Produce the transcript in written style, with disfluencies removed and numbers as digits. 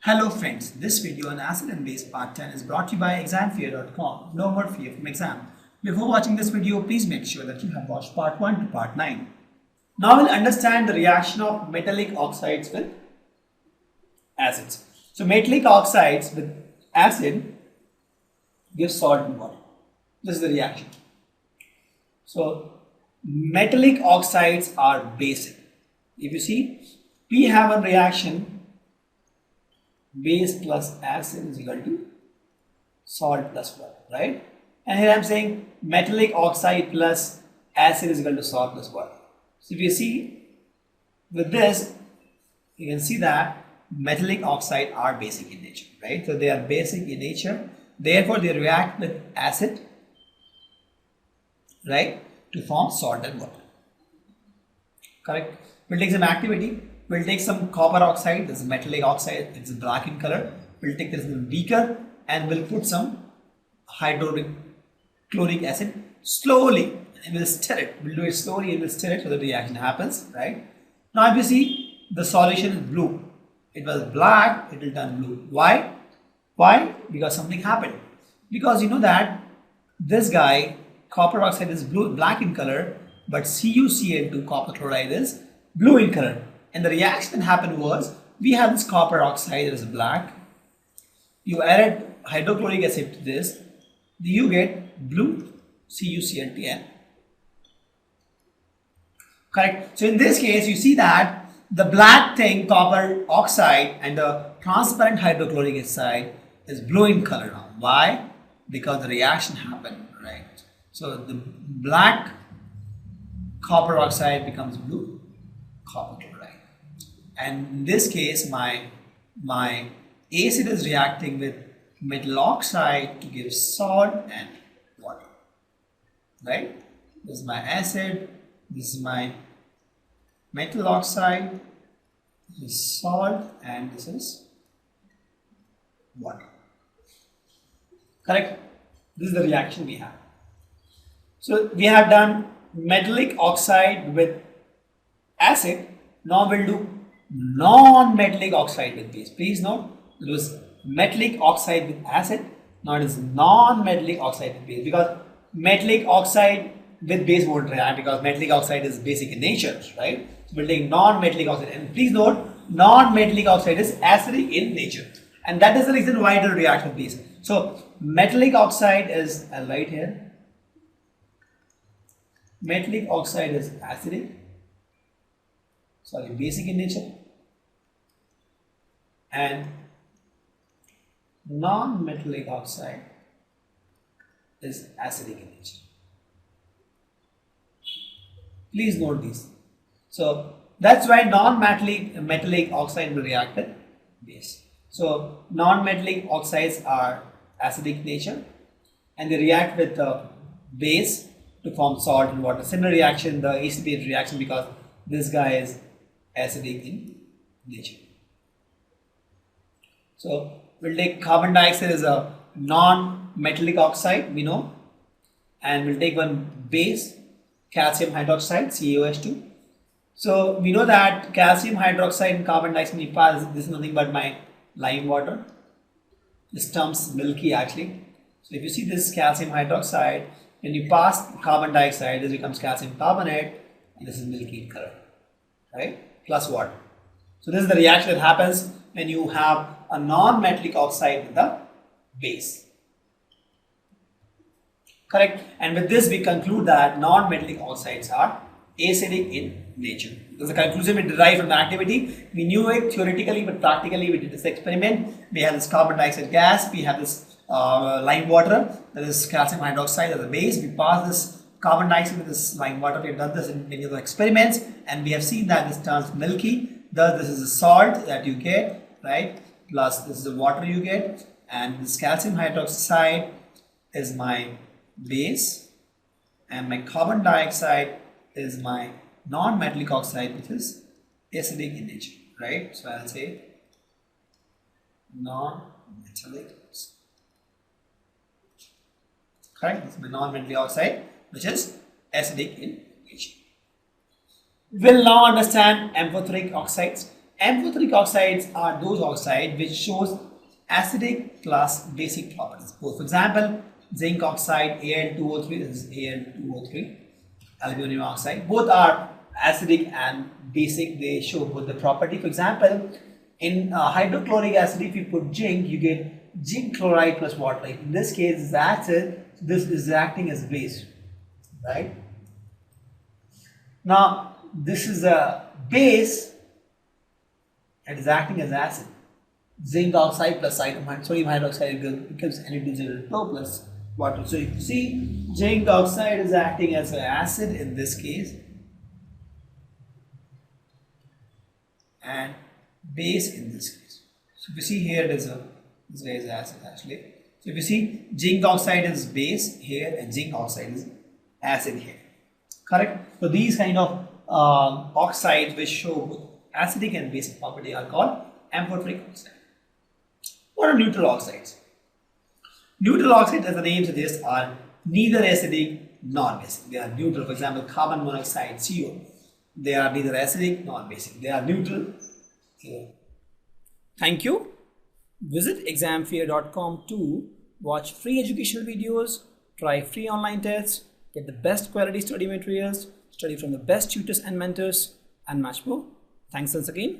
Hello friends, this video on acid and base part 10 is brought to you by examfear.com. No more fear from exam. Before watching this video, please make sure that you have watched part 1 to part 9. Now we'll understand the reaction of metallic oxides with acids. So metallic oxides with acid give salt and water. This is the reaction. So metallic oxides are basic. If you see, we have a reaction base plus acid is equal to salt plus water, right? And here I am saying metallic oxide plus acid is equal to salt plus water. So if you see with this, you can see that metallic oxide are basic in nature, right? So they are basic in nature, therefore they react with acid, right, to form salt and water. Correct? We'll take some activity. We'll take some copper oxide, this is metallic oxide, it's black in color. We'll take this in a beaker and we'll put some hydrochloric acid slowly and we'll stir it. We'll do it slowly and we'll stir it so that the reaction happens, right? Now if you see, the solution is blue. It was black, it will turn blue. Why? Why? Because something happened. Because you know that this guy, copper oxide is black in color, but CuCl2, copper chloride, is blue in color. And the reaction that happened was, we have this copper oxide that is black. You added hydrochloric acid to this, you get blue CuCl2n. Correct? So in this case, you see that the black thing, copper oxide, and the transparent hydrochloric acid is blue in color now. Why? Because the reaction happened, right? So the black copper oxide becomes blue copper chloride. And in this case, my acid is reacting with metal oxide to give salt and water, right? This is my acid, this is my metal oxide, this is salt, and this is water. Correct? This is the reaction we have. So we have done metallic oxide with acid. Now we'll do non-metallic oxide with base. Please note, it was metallic oxide with acid. Now it is non-metallic oxide with base, because metallic oxide with base won't react because metallic oxide is basic in nature, right? So we'll take non-metallic oxide, and please note, non-metallic oxide is acidic in nature, and that is the reason why it will react with base. So metallic oxide is, I'll write here, metallic oxide is acidic, basic in nature, and non-metallic oxide is acidic in nature. Please note these. So that's why non-metallic oxide will react with base. So non-metallic oxides are acidic in nature and they react with the base to form salt and water. Similar reaction, the acid-base reaction, because this guy is acidic in nature. So we'll take carbon dioxide as a non-metallic oxide, we know, and we'll take one base, calcium hydroxide, CaOH2. So we know that calcium hydroxide and carbon dioxide, this is nothing but my lime water. This term's milky actually. So if you see this calcium hydroxide, when you pass carbon dioxide, this becomes calcium carbonate, and this is milky in color, right? Plus water. So this is the reaction that happens when you have a non-metallic oxide with the base. Correct? And with this we conclude that non-metallic oxides are acidic in nature. This is the conclusion we derived from the activity. We knew it theoretically, but practically we did this experiment. We have this carbon dioxide gas, we have this lime water, that is calcium hydroxide as a base. We pass this carbon dioxide with this lime water. We have done this in many of the experiments, and we have seen that this turns milky. Thus, this is the salt that you get, right? Plus, this is the water you get, and this calcium hydroxide is my base, and my carbon dioxide is my non-metallic oxide, which is acidic in nature, right? So I'll say non-metallic. Correct? This is my non-metallic oxide, which is acidic in nature. We'll now understand amphoteric oxides. Amphoteric oxides are those oxides which shows acidic plus basic properties. Both, for example, zinc oxide Al2O3, this is Al2O3, aluminum oxide. Both are acidic and basic. They show both the property. For example, in hydrochloric acid, if you put zinc, you get zinc chloride plus water. In this case, it's acid. This is acting as base, right? Now, this is a base. It is acting as acid. Zinc oxide plus sodium hydroxide becomes Na2CO plus water. So you see, zinc oxide is acting as an acid in this case, and base in this case. So if you see here, it is this way is acid actually. So if you see, zinc oxide is base here and zinc oxide is acid here. Correct? So these kind of oxides which show both acidic and basic property are called amphoteric oxide. What are neutral oxides? Neutral oxides, as the name suggests, are neither acidic nor basic. They are neutral. For example, carbon monoxide, CO. They are neither acidic nor basic. They are neutral. Here. Thank you. Visit examfear.com to watch free educational videos, try free online tests, get the best quality study materials, study from the best tutors and mentors, and much more. Thanks once again.